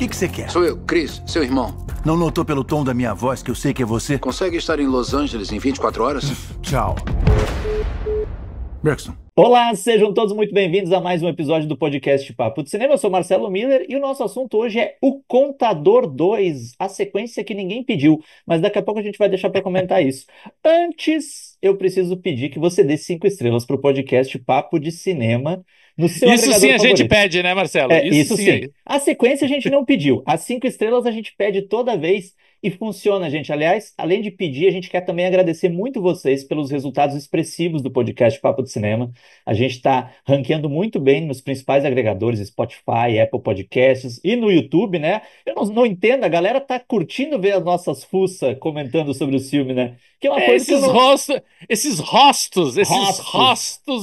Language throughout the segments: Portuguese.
que você quer? Sou eu, Chris, seu irmão. Não notou pelo tom da minha voz que eu sei que é você? Consegue estar em Los Angeles em 24 horas? Tchau. Bergson. Olá, sejam todos muito bem-vindos a mais um episódio do podcast Papo de Cinema. Eu sou Marcelo Miller e o nosso assunto hoje é O Contador 2, a sequência que ninguém pediu, mas daqui a pouco a gente vai deixar para comentar isso. Antes, eu preciso pedir que você dê 5 estrelas para o podcast Papo de Cinema no seu Isso agregador sim a gente favorito. pede, né, Marcelo? Isso sim. A sequência a gente não pediu. As 5 estrelas a gente pede toda vez e funciona, gente. Aliás, além de pedir, a gente quer também agradecer muito vocês pelos resultados expressivos do podcast Papo de Cinema. A gente está ranqueando muito bem nos principais agregadores, Spotify, Apple Podcasts e no YouTube, né? Eu não entendo, a galera tá curtindo ver as nossas fuças comentando sobre o filme, né? Que é uma coisa que eu não... esses rostos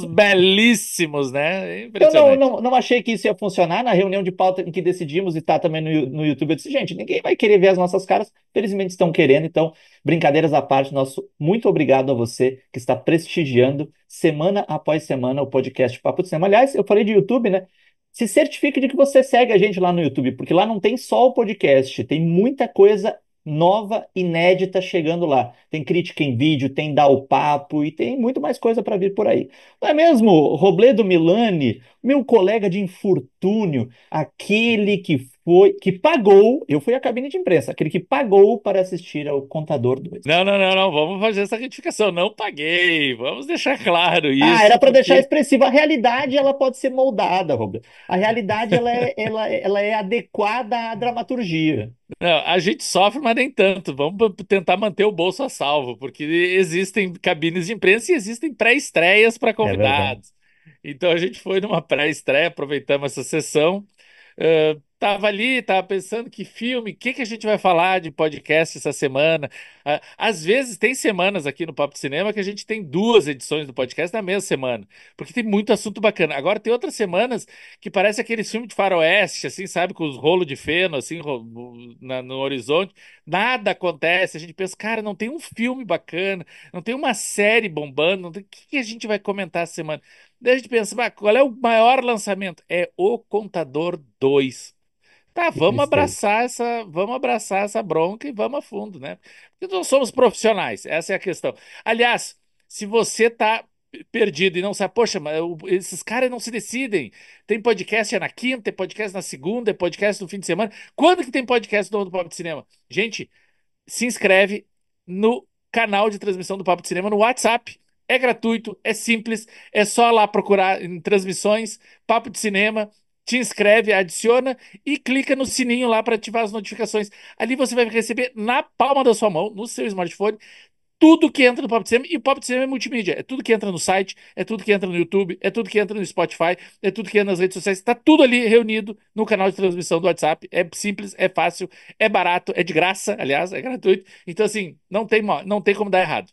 belíssimos, né? Eu Impressionante. não achei que isso ia funcionar na reunião de pauta em que decidimos e tá também no YouTube. Eu disse, gente, ninguém vai querer ver as nossas caras. Felizmente estão querendo, então, brincadeiras à parte, nosso muito obrigado a você que está prestigiando semana após semana o podcast Papo de Cinema. Aliás, eu falei de YouTube, né? Se certifique de que você segue a gente lá no YouTube, porque lá não tem só o podcast, tem muita coisa nova, inédita chegando lá. Tem crítica em vídeo, tem Dá o Papo e tem muito mais coisa para vir por aí. Não é mesmo, Robledo Milani, meu colega de infortúnio, aquele que pagou, eu fui à cabine de imprensa, aquele que pagou para assistir ao Contador 2. Não, vamos fazer essa retificação. Não paguei, vamos deixar claro isso. Era para porque... deixar expressivo. A realidade, ela pode ser moldada, Robledo. A realidade, ela é adequada à dramaturgia. Não, a gente sofre, mas nem tanto. Vamos tentar manter o bolso a salvo, porque existem cabines de imprensa e existem pré-estreias para É verdade. convidados. Então a gente foi numa pré-estreia, aproveitamos essa sessão. Tava ali, tava pensando que filme, o que que a gente vai falar de podcast essa semana. Às vezes tem semanas aqui no Papo de Cinema que a gente tem 2 edições do podcast na mesma semana, porque tem muito assunto bacana. Agora tem outras semanas que parece aquele filme de faroeste, assim, sabe, com os rolos de feno, assim, no horizonte. Nada acontece, a gente pensa, cara, não tem um filme bacana, não tem uma série bombando, não tem... o que que a gente vai comentar essa semana? Daí a gente pensa, qual é o maior lançamento? É O Contador 2. Tá, Que tristeza. vamos abraçar essa bronca e vamos a fundo, né? Porque nós somos profissionais, essa é a questão. Aliás, se você tá perdido e não sabe, poxa, mas esses caras não se decidem. Tem podcast na quinta, tem podcast na segunda, tem podcast no fim de semana. Quando que tem podcast novo do Papo de Cinema? Gente, se inscreve no canal de transmissão do Papo de Cinema no WhatsApp. É gratuito, é simples, é só lá procurar em transmissões, Papo de Cinema, te inscreve, adiciona e clica no sininho lá para ativar as notificações. Ali você vai receber na palma da sua mão, no seu smartphone, tudo que entra no Papo de Cinema, e o Papo de Cinema é multimídia. É tudo que entra no site, é tudo que entra no YouTube, é tudo que entra no Spotify, é tudo que entra nas redes sociais. Está tudo ali reunido no canal de transmissão do WhatsApp. É simples, é fácil, é barato, é de graça, aliás, é gratuito. Então, assim, não tem como dar errado.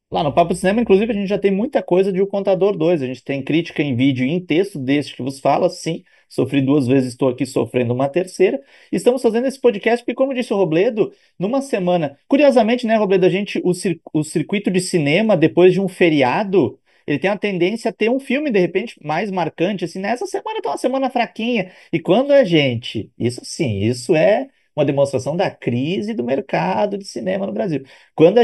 Lá no Papo de Cinema, inclusive, a gente já tem muita coisa de O Contador 2. A gente tem crítica em vídeo e em texto deste que vos fala. Sim, sofri 2 vezes, estou aqui sofrendo uma terceira. Estamos fazendo esse podcast porque, como disse o Robledo, numa semana... Curiosamente, né, Robledo, o circuito de cinema, depois de um feriado, ele tem a tendência a ter um filme, de repente, mais marcante. Assim, nessa semana tá uma semana fraquinha. E quando a gente... Isso sim, isso é uma demonstração da crise do mercado de cinema no Brasil. Quando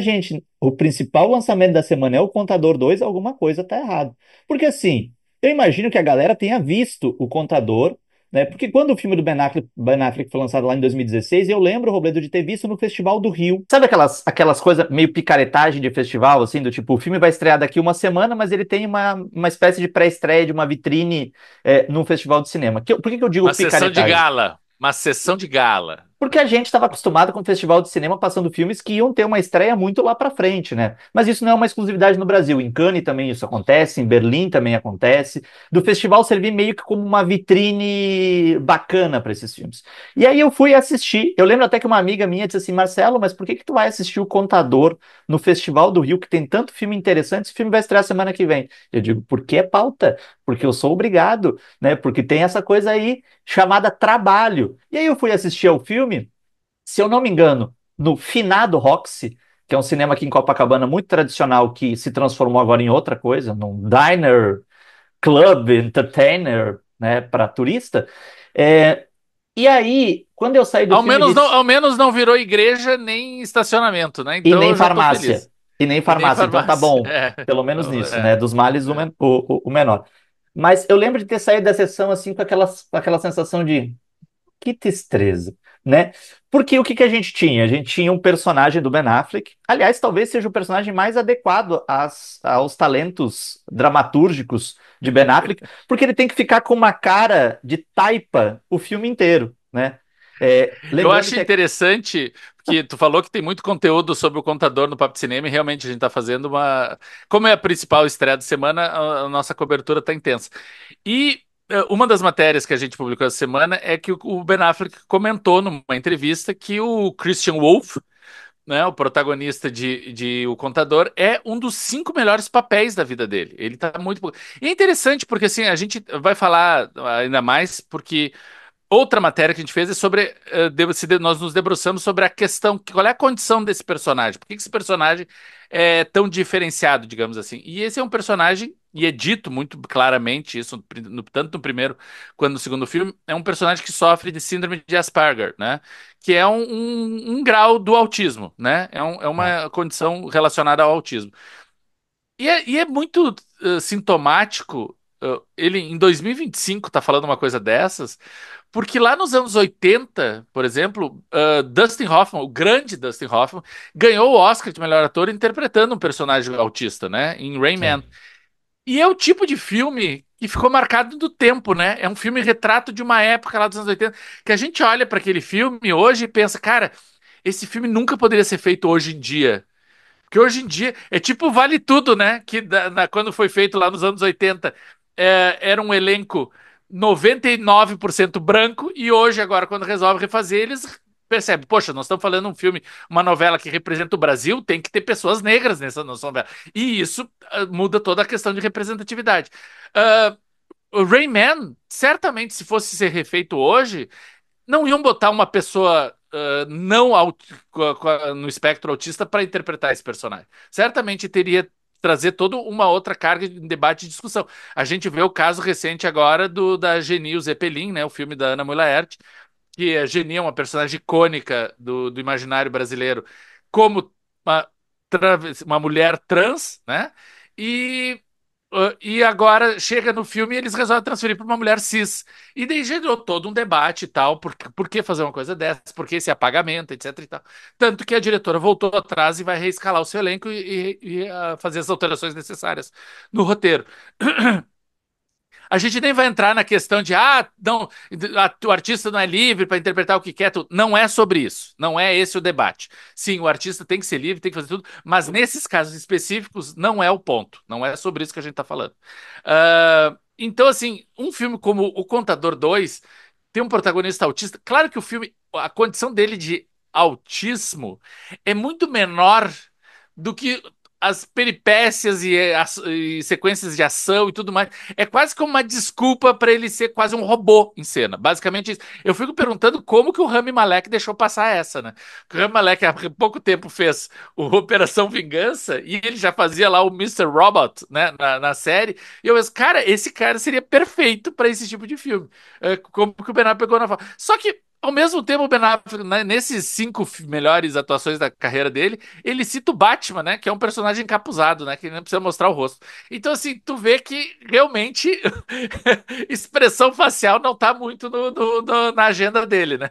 o principal lançamento da semana é o Contador 2, alguma coisa tá errado. Porque assim, eu imagino que a galera tenha visto o Contador, né? Porque quando o filme do Ben Affleck foi lançado lá em 2016, eu lembro, Robledo, de ter visto no Festival do Rio. Sabe aquelas coisas meio picaretagem de festival, assim, do tipo, o filme vai estrear daqui uma semana, mas ele tem uma espécie de pré-estreia, de uma vitrine num festival de cinema. Por que que eu digo Uma sessão de picaretagem? gala. Uma sessão de gala. Porque a gente estava acostumado com o festival de cinema passando filmes que iam ter uma estreia muito lá para frente, né? Mas isso não é uma exclusividade no Brasil. Em Cannes também isso acontece, em Berlim também acontece. Do festival servir meio que como uma vitrine bacana para esses filmes. E aí eu fui assistir. Eu lembro até que uma amiga minha disse assim: Marcelo, mas por que que tu vai assistir O Contador no Festival do Rio, que tem tanto filme interessante? Esse filme vai estrear semana que vem. Eu digo, porque é pauta, porque eu sou obrigado, né? Porque tem essa coisa aí chamada trabalho. E aí eu fui assistir ao filme, se eu não me engano, no finado Roxy, que é um cinema aqui em Copacabana muito tradicional, que se transformou agora em outra coisa, num diner, club, entertainer, né, para turista. É, E aí, quando eu saí do filme Ao menos não virou igreja nem estacionamento, né? e Então nem eu já tô farmácia, feliz. e nem E nem farmácia, então tá farmácia. bom, pelo menos Então, nisso, né? Dos males é. o menor. Mas eu lembro de ter saído da sessão assim com aquela sensação de que tristeza, né? Porque o que que a gente tinha? A gente tinha um personagem do Ben Affleck, aliás, talvez seja o personagem mais adequado aos talentos dramatúrgicos de Ben Affleck, porque ele tem que ficar com uma cara de taipa o filme inteiro, né? Eu Lembrando acho que interessante, porque tu falou que tem muito conteúdo sobre o Contador no Papo de Cinema, e realmente a gente está fazendo uma. Como é a principal estreia da semana, a nossa cobertura está intensa. E uma das matérias que a gente publicou essa semana é que o Ben Affleck comentou numa entrevista que o Christian Wolff, né, o protagonista de O Contador, é um dos 5 melhores papéis da vida dele. Ele tá muito. E é interessante porque assim, a gente vai falar ainda mais porque. Outra matéria que a gente fez é sobre. Nós nos debruçamos sobre a questão, qual é a condição desse personagem? Por que esse personagem é tão diferenciado, digamos assim? E esse é um personagem, e é dito muito claramente isso, tanto no primeiro quanto no segundo filme, é um personagem que sofre de síndrome de Asperger, né? Que é um grau do autismo, né? É é, uma condição relacionada ao autismo. E é muito sintomático. Ele em 2025 tá falando uma coisa dessas, porque lá nos anos 80, por exemplo, Dustin Hoffman, o grande Dustin Hoffman, ganhou o Oscar de melhor ator interpretando um personagem autista, né? Em Rain Man. sim. E é o tipo de filme que ficou marcado do tempo, né? É um filme retrato de uma época lá dos anos 80, que a gente olha para aquele filme hoje e pensa, cara, esse filme nunca poderia ser feito hoje em dia. Porque hoje em dia é tipo Vale Tudo, né? Que quando foi feito lá nos anos 80, era um elenco 99% branco, e hoje, agora, quando resolve refazer, eles percebem, poxa, nós estamos falando um filme, uma novela que representa o Brasil, tem que ter pessoas negras nessa nossa novela. E isso muda toda a questão de representatividade. Uh, o Rayman, certamente, se fosse ser refeito hoje, não iam botar uma pessoa não no espectro autista para interpretar esse personagem. Certamente teria trazer toda uma outra carga de debate e discussão. A gente vê o caso recente agora da Geni, o Zeppelin, né, o filme da Ana Mulaert, que a Geni é uma personagem icônica do imaginário brasileiro, como uma, uma mulher trans, né? E e agora chega no filme e eles resolvem transferir para uma mulher cis. E daí gerou todo um debate e tal, por que fazer uma coisa dessa, por que esse apagamento, etc e tal. Tanto que a diretora voltou atrás e vai reescalar o seu elenco e fazer as alterações necessárias no roteiro. A gente nem vai entrar na questão de, não, o artista não é livre para interpretar o que quer, tudo. Não é sobre isso. Não é esse o debate. Sim, o artista tem que ser livre, tem que fazer tudo, mas nesses casos específicos não é o ponto. Não é sobre isso que a gente está falando. Então, assim, um filme como O Contador 2 tem um protagonista autista. Claro que o filme, a condição dele de autismo é muito menor do que as peripécias e sequências de ação e tudo mais. É quase como uma desculpa para ele ser quase um robô em cena. Basicamente isso. Eu fico perguntando como que o Rami Malek deixou passar essa, né? Porque o Rami Malek há pouco tempo fez o Operação Vingança e ele já fazia lá o Mr. Robot, né, na série. E eu penso, cara, esse cara seria perfeito para esse tipo de filme. Como que o Ben Affleck pegou na fala. Só que ao mesmo tempo, o Ben Affleck, né, nesses 5 melhores atuações da carreira dele, ele cita o Batman, né? Que é um personagem encapuzado, né? Que não precisa mostrar o rosto. Então, assim, tu vê que realmente expressão facial não tá muito na agenda dele, né?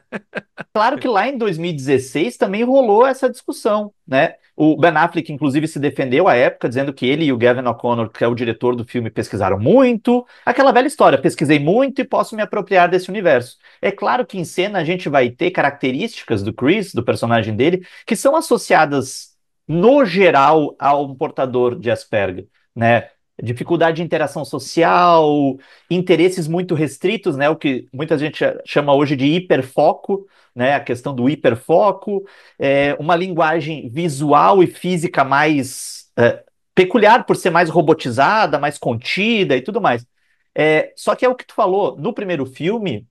Claro que lá em 2016 também rolou essa discussão, né? O Ben Affleck, inclusive, se defendeu à época, dizendo que ele e o Gavin O'Connor, que é o diretor do filme, pesquisaram muito. Aquela velha história, pesquisei muito e posso me apropriar desse universo. É claro que em cena a gente vai ter características do Chris, do personagem dele, que são associadas, no geral, a um portador de Asperger, né? Dificuldade de interação social, interesses muito restritos, né? O que muita gente chama hoje de hiperfoco, né, a questão do hiperfoco, uma linguagem visual e física mais peculiar por ser mais robotizada, mais contida e tudo mais. Só que é o que tu falou, no primeiro filme,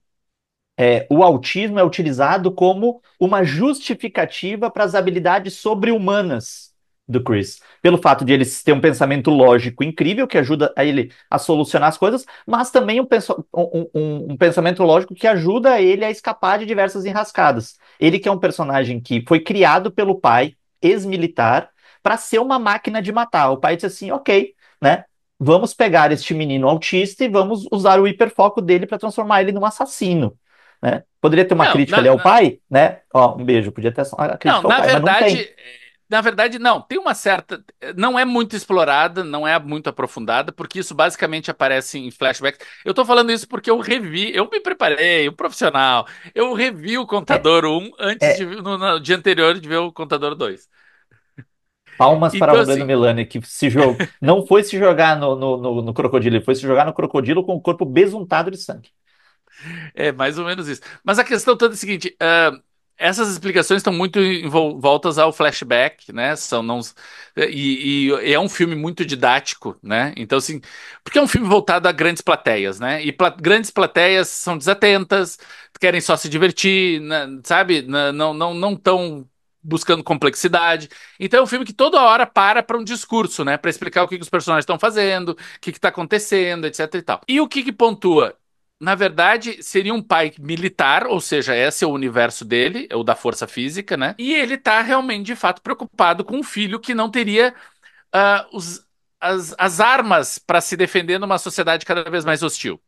o autismo é utilizado como uma justificativa para as habilidades sobre-humanas do Chris. Pelo fato de ele ter um pensamento lógico incrível que ajuda a ele a solucionar as coisas, mas também um pensamento lógico que ajuda ele a escapar de diversas enrascadas. Ele que é um personagem que foi criado pelo pai, ex-militar, para ser uma máquina de matar. O pai disse assim, ok, né? Vamos pegar este menino autista e vamos usar o hiperfoco dele para transformar ele num assassino. Né? Poderia ter uma Não, crítica ali ao pai, né? Ó, um beijo, podia ter uma não, crítica ao pai, mas não tem. na verdade, não. Tem uma certa. Não é muito explorada, não é muito aprofundada, porque isso basicamente aparece em flashbacks. Eu tô falando isso porque eu revi, eu me preparei, o profissional. Eu revi o É, Contador 1 antes de é, no dia anterior de ver o Contador 2. palmas para Então, o Breno assim, Milani, que não foi se jogar no crocodilo, ele foi se jogar no crocodilo com o corpo besuntado de sangue. é mais ou menos isso. Mas a questão toda é a seguinte: essas explicações estão muito voltas ao flashback, né? São não e é um filme muito didático, né? Então assim, porque é um filme voltado a grandes plateias, né? E grandes plateias são desatentas, querem só se divertir, né, sabe? Não tão buscando complexidade. Então é um filme que toda hora para um discurso, né? Para explicar o que os personagens estão fazendo, o que está acontecendo, etc e tal. E o que pontua? Na verdade, seria um pai militar, ou seja, esse é o universo dele, é o da força física, né? E ele tá realmente, de fato, preocupado com um filho que não teria ah, as armas para se defender numa sociedade cada vez mais hostil.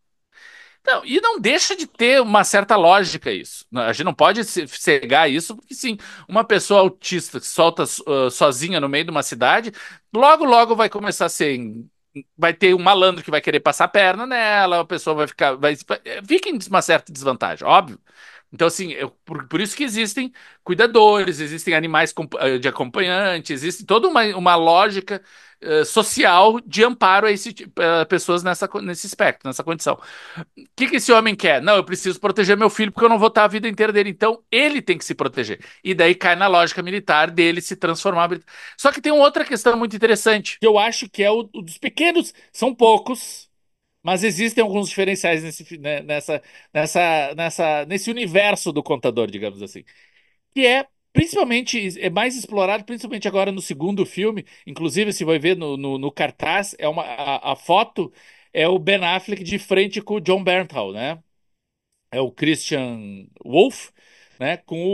Não, e não deixa de ter uma certa lógica isso. A gente não pode cegar isso, porque sim, uma pessoa autista que solta sozinha no meio de uma cidade, logo, logo vai começar a ser. Vai ter um malandro que vai querer passar a perna nela, a pessoa vai ficar. Fica em uma certa desvantagem, óbvio. Então, assim, por isso que existem cuidadores, existem animais de acompanhante, existe toda uma lógica social de amparo a pessoas nesse espectro, nessa condição. Que esse homem quer? Não, eu preciso proteger meu filho porque eu não vou estar a vida inteira dele. Então, ele tem que se proteger. E daí cai na lógica militar dele se transformar. Só que tem uma outra questão muito interessante, que eu acho que é o dos pequenos, são poucos, mas existem alguns diferenciais nesse universo do contador, digamos assim. Que é principalmente, é mais explorado, principalmente agora no segundo filme. Inclusive, se vai ver no cartaz, a foto é o Ben Affleck de frente com o John Bernthal, né? É o Christian Wolff, né? Com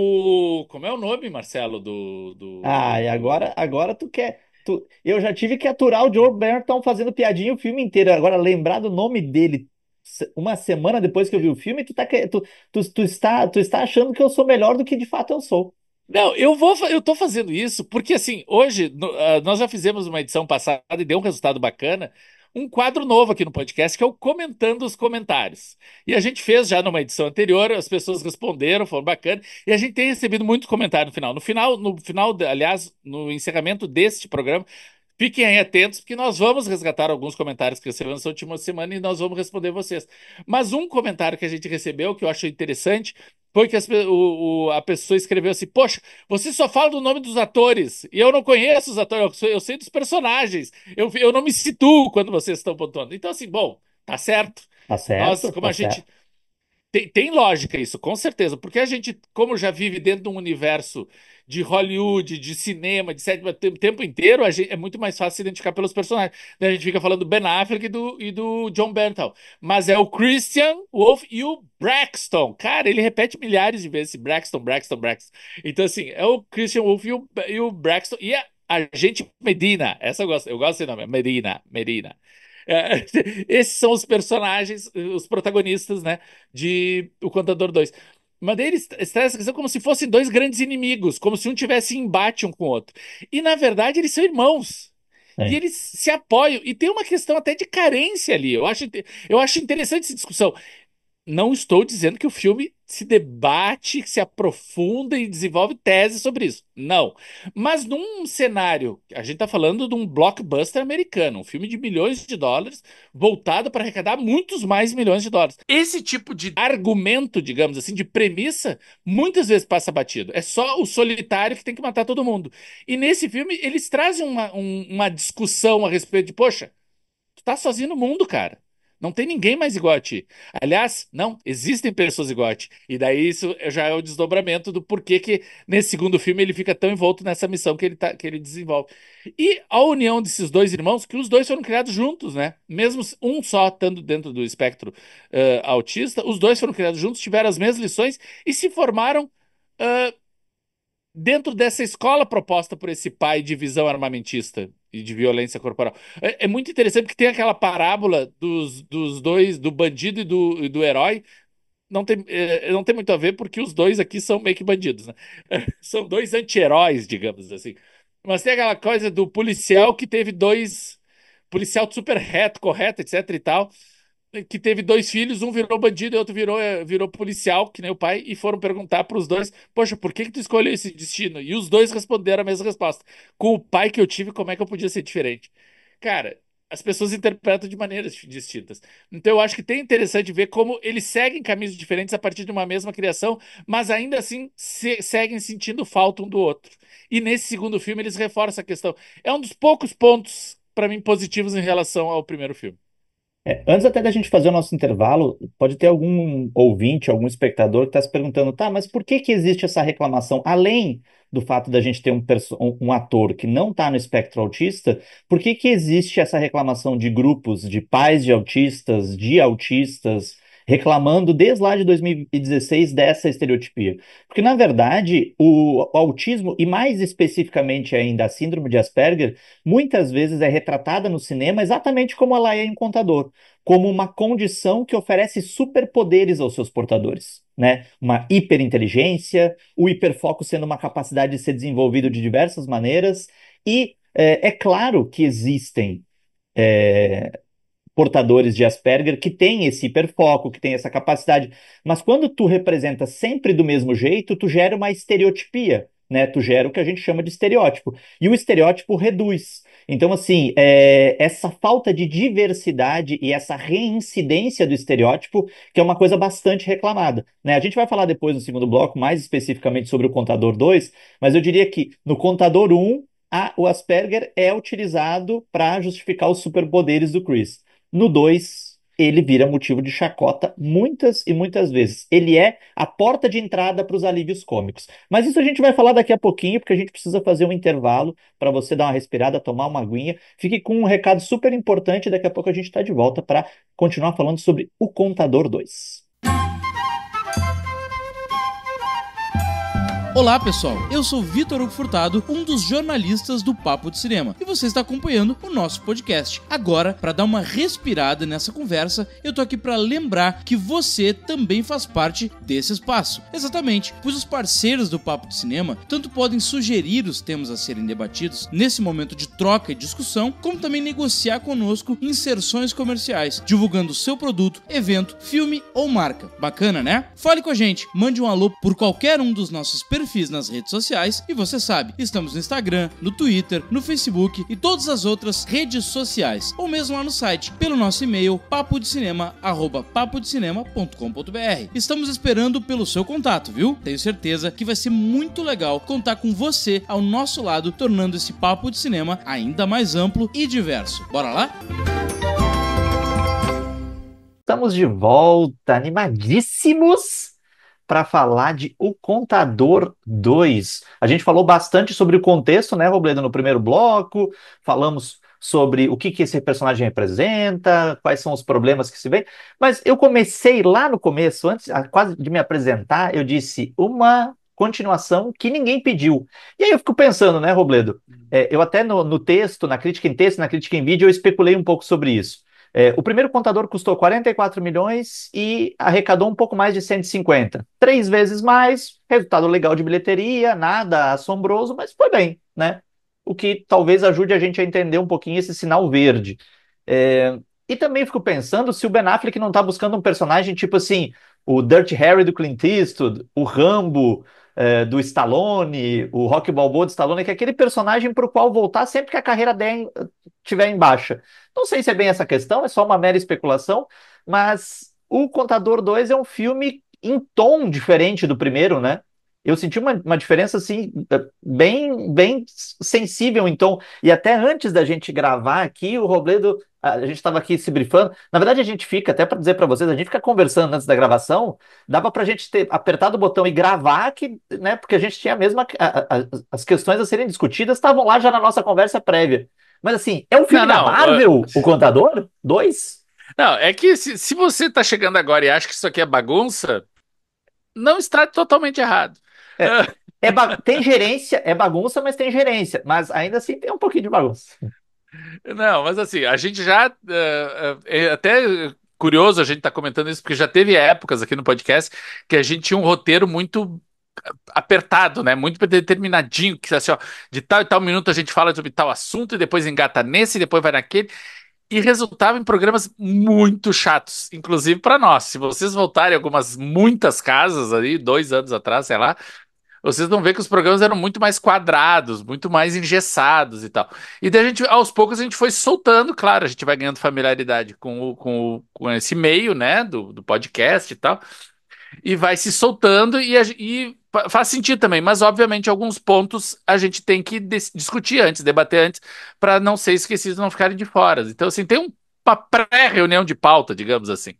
o. Como é o nome, Marcelo, Ah, e agora tu quer. Eu já tive que aturar o Joe Berton fazendo piadinha o filme inteiro. Agora, lembrar do nome dele uma semana depois que eu vi o filme, tu está achando que eu sou melhor do que de fato eu sou. Não, eu tô fazendo isso porque assim, hoje nós já fizemos uma edição passada e deu um resultado bacana, um quadro novo aqui no podcast que é o Comentando os Comentários. E a gente fez já numa edição anterior, as pessoas responderam, foram bacana, e a gente tem recebido muito comentário no final. No final, aliás, no encerramento deste programa, fiquem aí atentos, porque nós vamos resgatar alguns comentários que recebemos essa última semana e nós vamos responder vocês. Mas um comentário que a gente recebeu, que eu achei interessante, foi que a pessoa escreveu assim: Poxa, você só fala do nome dos atores, e eu não conheço os atores, eu sei dos personagens, eu não me situo quando vocês estão pontuando. Então, assim, bom, tá certo. Tá Nós, certo? como Tá a gente certo. tem lógica isso, com certeza, porque a gente, como já vive dentro de um universo de Hollywood, de cinema, de série, o tempo inteiro, é muito mais fácil se identificar pelos personagens. Daí a gente fica falando do Ben Affleck e do John Bernthal. Mas é o Christian Wolff e o Braxton. Cara, ele repete milhares de vezes Braxton, Braxton, Braxton. Então, assim, é o Christian Wolff e o Braxton e a gente Medina. Essa eu gosto desse nome, Medina, Medina. É, esses são os personagens, os protagonistas, né, de O Contador 2. Mas daí eles trazem essa questão como se fossem dois grandes inimigos, como se um tivesse embate um com o outro. E na verdade eles são irmãos. E É. eles se apoiam. E tem uma questão até de carência ali. Eu acho interessante essa discussão. Não estou dizendo que o filme se debate, se aprofunda e desenvolve teses sobre isso. Não. Mas num cenário, a gente está falando de um blockbuster americano, um filme de milhões de dólares, voltado para arrecadar muitos mais milhões de dólares. Esse tipo de argumento, digamos assim, de premissa, muitas vezes passa batido. É só o solitário que tem que matar todo mundo. E nesse filme, eles trazem uma discussão a respeito de, poxa, tu tá sozinho no mundo, cara. Não tem ninguém mais igual a ti. Aliás, não, existem pessoas igual a ti. E daí isso já é o desdobramento do porquê que nesse segundo filme ele fica tão envolto nessa missão que ele desenvolve. E a união desses dois irmãos, que os dois foram criados juntos, né? Mesmo um só estando dentro do espectro autista, os dois foram criados juntos, tiveram as mesmas lições e se formaram dentro dessa escola proposta por esse pai de visão armamentista e de violência corporal. É muito interessante porque tem aquela parábola dos dois, do bandido e do herói. Não tem muito a ver porque os dois aqui são meio que bandidos, né? São dois anti-heróis, digamos assim. Mas tem aquela coisa do policial que teve dois. Policial super reto, correto, etc e tal, que teve dois filhos, um virou bandido e outro virou policial, que nem o pai, e foram perguntar para os dois: Poxa, por que tu escolheu esse destino? E os dois responderam a mesma resposta: Com o pai que eu tive, como é que eu podia ser diferente? Cara, as pessoas interpretam de maneiras distintas. Então eu acho que tem interessante ver como eles seguem caminhos diferentes a partir de uma mesma criação, mas ainda assim seguem sentindo falta um do outro. E nesse segundo filme eles reforçam a questão. É um dos poucos pontos, para mim, positivos em relação ao primeiro filme. Antes até da gente fazer o nosso intervalo, pode ter algum ouvinte, algum espectador que está se perguntando, tá, mas por que que existe essa reclamação? Além do fato da gente ter um ator que não está no espectro autista, por que que existe essa reclamação de grupos de pais de autistas, reclamando desde lá de 2016 dessa estereotipia? Porque, na verdade, o autismo, e mais especificamente ainda a síndrome de Asperger, muitas vezes é retratada no cinema exatamente como ela é em Contador, como uma condição que oferece superpoderes aos seus portadores, né? Uma hiperinteligência, o hiperfoco sendo uma capacidade de ser desenvolvido de diversas maneiras, e é claro que existem portadores de Asperger que têm esse hiperfoco, que têm essa capacidade. Mas quando tu representa sempre do mesmo jeito, tu gera uma estereotipia, né? Tu gera o que a gente chama de estereótipo. E o estereótipo reduz. Então, assim, essa falta de diversidade e essa reincidência do estereótipo, que é uma coisa bastante reclamada, né? A gente vai falar depois no segundo bloco, mais especificamente sobre o Contador 2, mas eu diria que no Contador 1, o Asperger é utilizado para justificar os superpoderes do Chris. No 2, ele vira motivo de chacota muitas e muitas vezes. Ele é a porta de entrada para os alívios cômicos. Mas isso a gente vai falar daqui a pouquinho, porque a gente precisa fazer um intervalo para você dar uma respirada, tomar uma aguinha. Fique com um recado super importante, daqui a pouco a gente está de volta para continuar falando sobre O Contador 2. Olá pessoal, eu sou Vitor Hugo Furtado, um dos jornalistas do Papo de Cinema, e você está acompanhando o nosso podcast. Agora, para dar uma respirada nessa conversa, eu tô aqui para lembrar que você também faz parte desse espaço. Exatamente, pois os parceiros do Papo de Cinema tanto podem sugerir os temas a serem debatidos nesse momento de troca e discussão, como também negociar conosco inserções comerciais, divulgando o seu produto, evento, filme ou marca. Bacana, né? Fale com a gente, mande um alô por qualquer um dos nossos perfis nas redes sociais, e você sabe, estamos no Instagram, no Twitter, no Facebook e todas as outras redes sociais, ou mesmo lá no site, pelo nosso e-mail papodecinema@papodecinema.com.br. Estamos esperando pelo seu contato, viu? Tenho certeza que vai ser muito legal contar com você ao nosso lado, tornando esse Papo de Cinema ainda mais amplo e diverso. Bora lá? Estamos de volta, animadíssimos para falar de O Contador 2. A gente falou bastante sobre o contexto, né, Robledo, no primeiro bloco, falamos sobre o que esse personagem representa, quais são os problemas que se vê, mas eu comecei lá no começo, antes quase de me apresentar, eu disse uma continuação que ninguém pediu. E aí eu fico pensando, né, Robledo, eu até no texto, na crítica em texto, na crítica em vídeo, eu especulei um pouco sobre isso. O primeiro Contador custou 44 milhões e arrecadou um pouco mais de 150. 3 vezes mais, resultado legal de bilheteria, nada assombroso, mas foi bem, né? O que talvez ajude a gente a entender um pouquinho esse sinal verde. E também fico pensando se o Ben Affleck não está buscando um personagem tipo assim, o Dirty Harry do Clint Eastwood, o Rambo do Stallone, o Rocky Balboa do Stallone, que é aquele personagem para o qual voltar sempre que a carreira estiver em baixa. Não sei se é bem essa questão, é só uma mera especulação, mas O Contador 2 é um filme em tom diferente do primeiro, né? Eu senti uma diferença, assim, bem sensível em tom. E até antes da gente gravar aqui, o Robledo, a gente estava aqui se brifando. Na verdade, a gente fica, até para dizer para vocês, a gente fica conversando antes da gravação, dava para a gente ter apertado o botão e gravar, que, né, porque a gente tinha mesmo as questões a serem discutidas, estavam lá já na nossa conversa prévia. Mas assim, é um Não, filme da não. Marvel, O Contador? Dois? Não, é que se você tá chegando agora e acha que isso aqui é bagunça, não está totalmente errado. É, tem gerência, é bagunça, mas tem gerência. Mas ainda assim tem um pouquinho de bagunça. Não, mas assim, a gente já. É até curioso a gente estar comentando isso, porque já teve épocas aqui no podcast que a gente tinha um roteiro muito apertado, né? Muito determinadinho, que assim, ó, de tal e tal minuto a gente fala sobre tal assunto e depois engata nesse, e depois vai naquele. E resultava em programas muito chatos, inclusive para nós. Se vocês voltarem muitas casas ali, 2 anos atrás, sei lá, vocês vão ver que os programas eram muito mais quadrados, muito mais engessados e tal. E daí a gente, aos poucos, a gente foi soltando, claro, a gente vai ganhando familiaridade com esse meio, né, do podcast e tal, e vai se soltando faz sentido também, mas obviamente alguns pontos a gente tem que discutir antes, debater antes, para não ser esquecidos, não ficarem de fora. Então, assim, tem uma pré-reunião de pauta, digamos assim.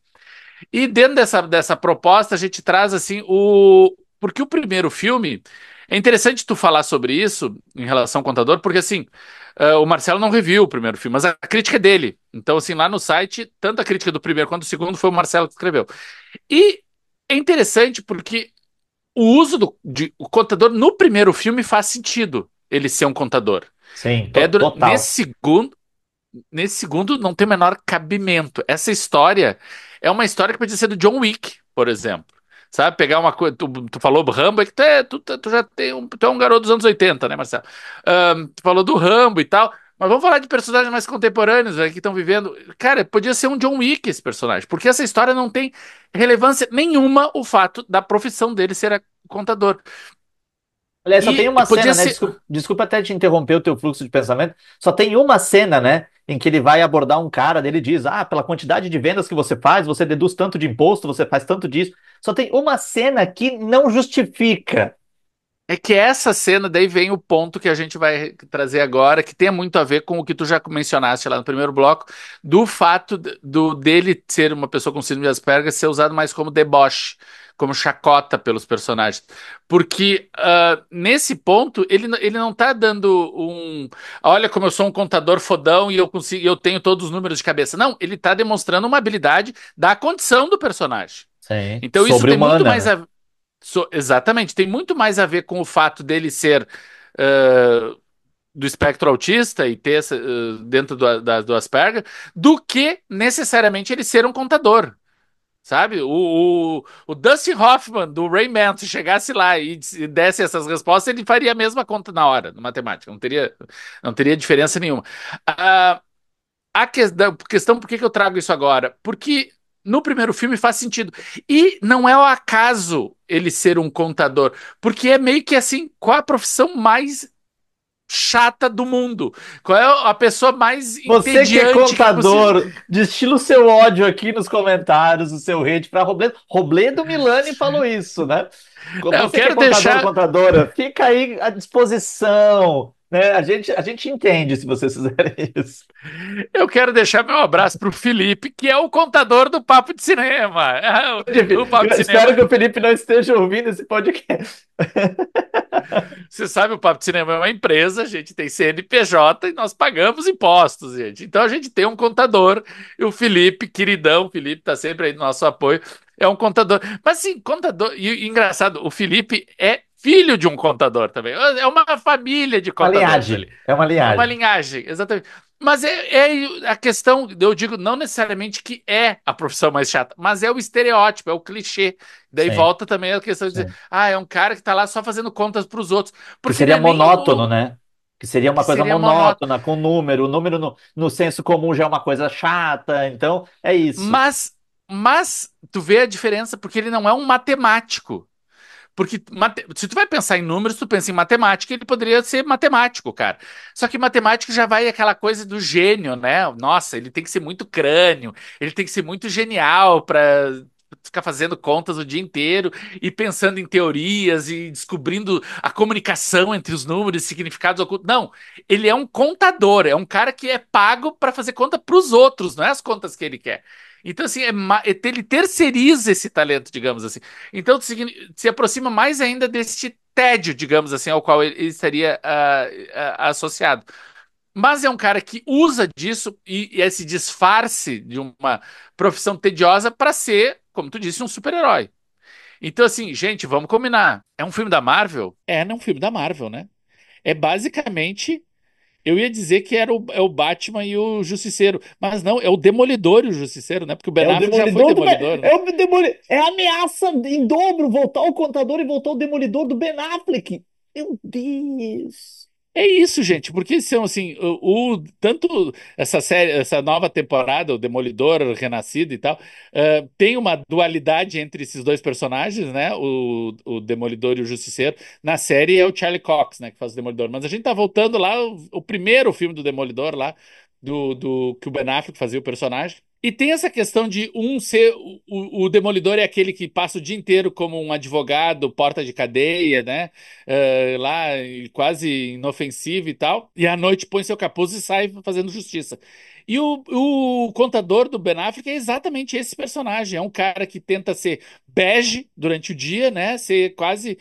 E dentro dessa proposta, a gente traz assim o. Porque o primeiro filme. É interessante tu falar sobre isso em relação ao Contador, porque assim, o Marcelo não reviu o primeiro filme, mas a crítica é dele. Então, assim, lá no site, tanto a crítica do primeiro quanto do segundo foi o Marcelo que escreveu. E é interessante porque o uso o contador no primeiro filme faz sentido ele ser um contador. Sim, Nesse total. segundo. Nesse segundo, não tem o menor cabimento. Essa história é uma história que podia ser do John Wick, por exemplo. Sabe, pegar uma coisa. Tu falou do Rambo, é que tu já tu é um garoto dos anos 80, né, Marcelo? Tu falou do Rambo e tal. Mas vamos falar de personagens mais contemporâneos, que estão vivendo. Cara, podia ser um John Wick esse personagem, porque essa história não tem relevância nenhuma o fato da profissão dele ser contador. Aliás, só tem E uma podia cena, né? ser. Desculpa até te interromper o teu fluxo de pensamento. Só tem uma cena, né? Em que ele vai abordar um cara, dele diz: Ah, pela quantidade de vendas que você faz, você deduz tanto de imposto, você faz tanto disso. Só tem uma cena que não justifica. É que essa cena, daí vem o ponto que a gente vai trazer agora, que tem muito a ver com o que tu já mencionaste lá no primeiro bloco, do fato dele ser uma pessoa com síndrome de Asperger ser usado mais como deboche, como chacota pelos personagens. Porque nesse ponto, ele não tá dando um. Olha como eu sou um contador fodão e eu tenho todos os números de cabeça. Não, ele tá demonstrando uma habilidade da condição do personagem. Sim. Então isso tem muito Sobre-humana, mais né? a exatamente, tem muito mais a ver com o fato dele ser uh, do espectro autista e ter dentro do Asperger, do que necessariamente ele ser um contador. Sabe? O Dustin Hoffman do Rayman, se chegasse lá e desse essas respostas, ele faria a mesma conta na hora, na matemática. Não teria diferença nenhuma. Ah, a questão, por que que eu trago isso agora? Porque no primeiro filme faz sentido. E não é o acaso ele ser um contador, porque é meio que assim, qual a profissão mais chata do mundo? Qual é a pessoa mais Você que é entediante que é possível? contador, destila o seu ódio aqui nos comentários, o seu hate para Robledo. Robledo Milani falou isso, né? Eu Você que é quero contador, deixar. contadora, fica aí à disposição, né? A gente entende se vocês fizerem isso. Eu quero deixar meu abraço pro Felipe, que é o contador do Papo de Cinema. O Papo de Eu espero Cinema. que o Felipe não esteja ouvindo esse podcast. Você sabe, o Papo de Cinema é uma empresa, a gente tem CNPJ e nós pagamos impostos, gente. Então a gente tem um contador, e o Felipe, queridão, o Felipe tá sempre aí no nosso apoio, é um contador. Mas assim, contador, e engraçado, o Felipe é filho de um contador também. É uma família de Uma contadores ali. linhagem, é uma É uma linhagem. linhagem, exatamente. Mas é a questão, eu digo, não necessariamente que é a profissão mais chata, mas é o estereótipo, é o clichê. Daí Sim, volta também a questão de dizer, sim. é um cara que tá lá só fazendo contas pros outros. Que Porque não seria é nem monótono, né? Que seria que uma coisa seria monótono. monótona, com número. O número no senso comum já é uma coisa chata. Então, é isso. Mas, mas tu vê a diferença porque ele não é um matemático. Porque se tu vai pensar em números, tu pensa em matemática, ele poderia ser matemático, cara. Só que matemático já vai aquela coisa do gênio, né? Nossa, ele tem que ser muito crânio, ele tem que ser muito genial para ficar fazendo contas o dia inteiro e pensando em teorias e descobrindo a comunicação entre os números, significados ocultos. Não, ele é um contador, é um cara que é pago para fazer conta para os outros, não é as contas que ele quer. Então, assim, ele terceiriza esse talento, digamos assim. Então, se aproxima mais ainda deste tédio, digamos assim, ao qual ele estaria associado. Mas é um cara que usa disso e esse disfarce de uma profissão tediosa para ser, como tu disse, um super-herói. Então, assim, gente, vamos combinar. É um filme da Marvel? É, não é um filme da Marvel, né? É basicamente. Eu ia dizer que é o Batman e o Justiceiro, mas não, é o Demolidor e o Justiceiro, né? Porque o Ben É o Affleck já foi Demolidor do Ben... Demolidor, né? É o Demolidor. É a ameaça em dobro voltar o contador e voltar o Demolidor do Ben Affleck. Meu Deus. É isso, gente, porque são assim, tanto essa série, essa nova temporada, o Demolidor Renascido e tal, tem uma dualidade entre esses dois personagens, né? O Demolidor e o Justiceiro. Na série é o Charlie Cox, né, que faz o Demolidor. Mas a gente tá voltando lá, o primeiro filme do Demolidor lá, do que o Ben Affleck fazia o personagem. E tem essa questão de um ser. O Demolidor é aquele que passa o dia inteiro como um advogado, porta de cadeia, né? Lá, quase inofensivo e tal. E à noite põe seu capuz e sai fazendo justiça. E o contador do Ben Affleck é exatamente esse personagem. É um cara que tenta ser bege durante o dia, né? Ser quase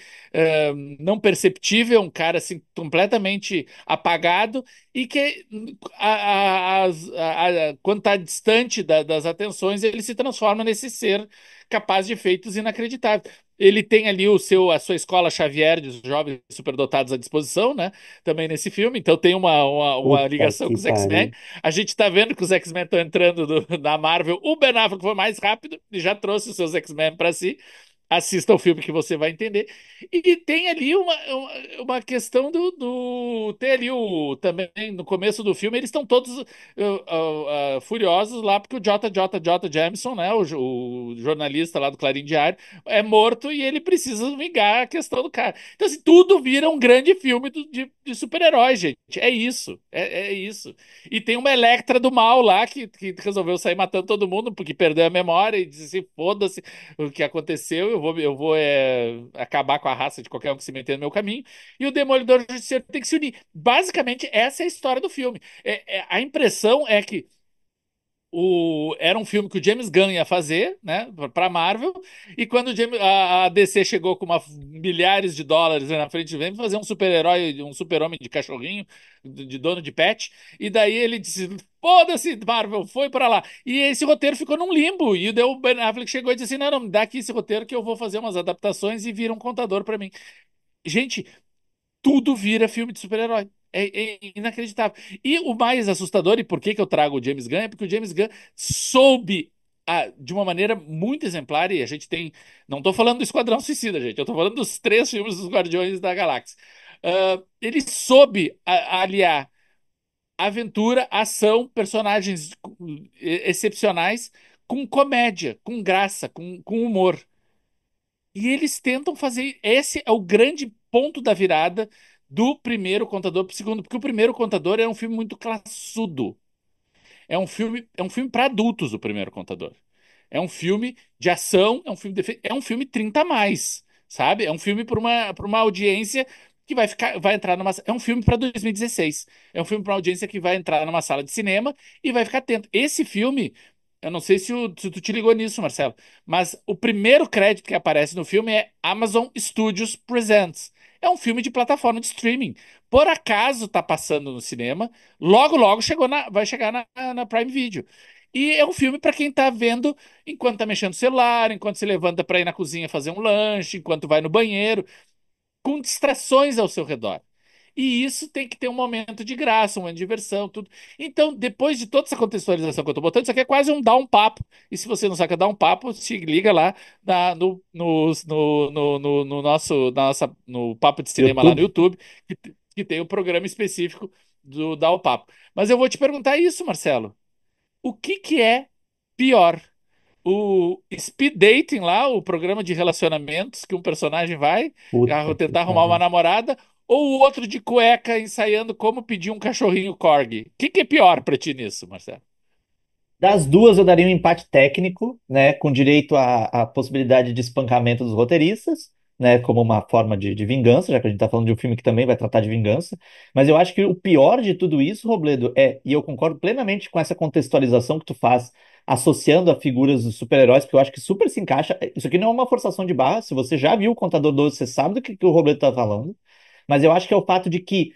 não perceptível, um cara assim completamente apagado e que quando está distante das atenções, ele se transforma nesse ser capaz de feitos inacreditáveis. Ele tem ali a sua escola Xavier de jovens superdotados à disposição, né? Também nesse filme, então tem uma Puta ligação que com os X-Men. pariu. A gente está vendo que os X-Men estão entrando na Marvel. O Ben Affleck foi mais rápido e já trouxe os seus X-Men para si. Assista o filme que você vai entender. E tem ali uma questão tem ali também no começo do filme, eles estão todos furiosos lá, porque o J. Jameson, né, o jornalista lá do Clarim Diário, é morto e ele precisa vingar a questão do cara. Então, assim, tudo vira um grande filme de super-herói, gente. É isso. É isso. E tem uma Electra do mal lá que resolveu sair matando todo mundo porque perdeu a memória e disse assim: foda-se o que aconteceu, eu vou acabar com a raça de qualquer um que se meter no meu caminho. E o Demolidor e o Justiceiro tem que se unir. Basicamente, essa é a história do filme. A impressão é que era um filme que o James Gunn ia fazer, né, para Marvel, e quando a DC chegou com milhares de dólares na frente, vem fazer um super-herói, um super-homem de cachorrinho, de dono de pet, e daí ele disse: foda-se, Marvel, foi para lá. E esse roteiro ficou num limbo, e o Ben Affleck chegou e disse assim: não, não, me dá aqui esse roteiro que eu vou fazer umas adaptações e vira um contador para mim. Gente, tudo vira filme de super-herói. É inacreditável. E o mais assustador, e por que que eu trago o James Gunn, é porque o James Gunn soube, de uma maneira muito exemplar, e a gente tem. Não estou falando do Esquadrão Suicida, gente, eu estou falando dos três filmes dos Guardiões da Galáxia. Ele soube aliar aventura, ação, personagens excepcionais com comédia, com graça, com humor. E eles tentam fazer. Esse é o grande ponto da virada do primeiro contador pro segundo, porque o primeiro contador é um filme muito classudo. É um filme para adultos, o primeiro contador. É um filme de ação, é um filme 30 a mais, sabe? É um filme para uma audiência que vai entrar numa. É um filme para 2016. É um filme para uma audiência que vai entrar numa sala de cinema e vai ficar atento. Esse filme, eu não sei se tu te ligou nisso, Marcelo, mas o primeiro crédito que aparece no filme é Amazon Studios Presents. É um filme de plataforma de streaming. Por acaso tá passando no cinema, logo logo vai chegar na Prime Video. E é um filme para quem tá vendo enquanto tá mexendo no celular, enquanto se levanta para ir na cozinha fazer um lanche, enquanto vai no banheiro, com distrações ao seu redor. E isso tem que ter um momento de graça, um momento de diversão, tudo. Então, depois de toda essa contextualização que eu tô botando, isso aqui é quase um dar um papo. E se você não sabe o que é dar um papo, se liga lá no no Papo de Cinema lá no YouTube? YouTube, que tem o programa específico do Dar o Papo. Mas eu vou te perguntar isso, Marcelo. O que que é pior? O speed dating lá, o programa de relacionamentos que um personagem vai Puta que tentar arrumar uma pariu. namorada, ou o outro de cueca ensaiando como pedir um cachorrinho corgi? O que que é pior pra ti nisso, Marcelo? Das duas, eu daria um empate técnico, né, com direito à possibilidade de espancamento dos roteiristas, né, como uma forma de vingança, já que a gente está falando de um filme que também vai tratar de vingança. Mas eu acho que o pior de tudo isso, Robledo, e eu concordo plenamente com essa contextualização que tu faz, associando a figuras dos super-heróis, porque eu acho que super se encaixa. Isso aqui não é uma forçação de barra, se você já viu o Contador 12, você sabe do que o Robledo está falando. Mas eu acho que é o fato de que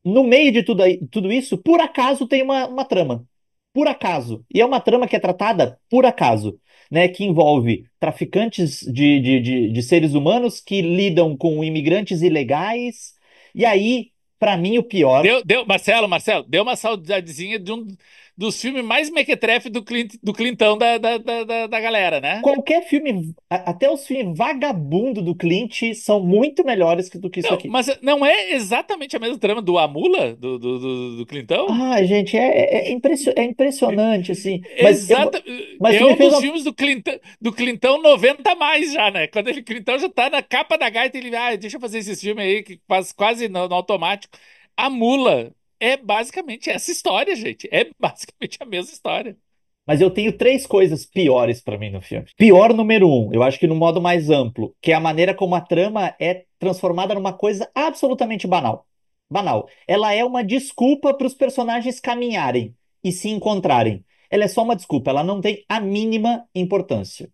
no meio de tudo isso, por acaso tem uma trama. Por acaso. E é uma trama que é tratada por acaso, né? Que envolve traficantes de seres humanos que lidam com imigrantes ilegais. E aí, pra mim, o pior. Marcelo, deu uma saudadezinha de um dos filmes mais mequetrefe do Clintão da galera, né? Qualquer filme, até os filmes vagabundo do Clint, são muito melhores do que isso Não, aqui. mas não é exatamente a mesma trama do Amula, do Clintão? Ah, gente, é impressionante, assim. Exata. Mas É tu me um fez dos uma. filmes do Clintão 90 a mais já, né? Quando ele Clintão já tá na capa da gaita, ele, deixa eu fazer esse filme aí que faz quase no automático. A Mula é basicamente essa história, gente. É basicamente a mesma história. Mas eu tenho três coisas piores pra mim no filme. Pior número um, eu acho que no modo mais amplo, que é a maneira como a trama é transformada numa coisa absolutamente banal. Banal. Ela é uma desculpa para os personagens caminharem e se encontrarem. Ela é só uma desculpa, ela não tem a mínima importância.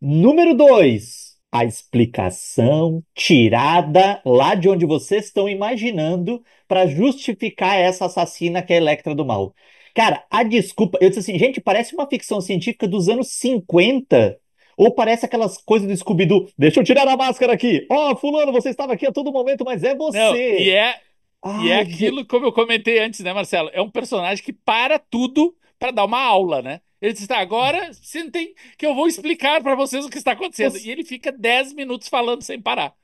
Número dois, a explicação tirada lá de onde vocês estão imaginando para justificar essa assassina que é a Electra do Mal. Cara, a desculpa. Eu disse assim, gente, parece uma ficção científica dos anos 50. Ou parece aquelas coisas do Scooby-Doo. Deixa eu tirar a máscara aqui. Ó, fulano, você estava aqui a todo momento, mas é Não, e você. é, e é Ai, aquilo, como eu comentei antes, né, Marcelo? É um personagem que para tudo para dar uma aula, né? Ele diz, tá, agora sentem que eu vou explicar para vocês o que está acontecendo. E ele fica 10 minutos falando sem parar.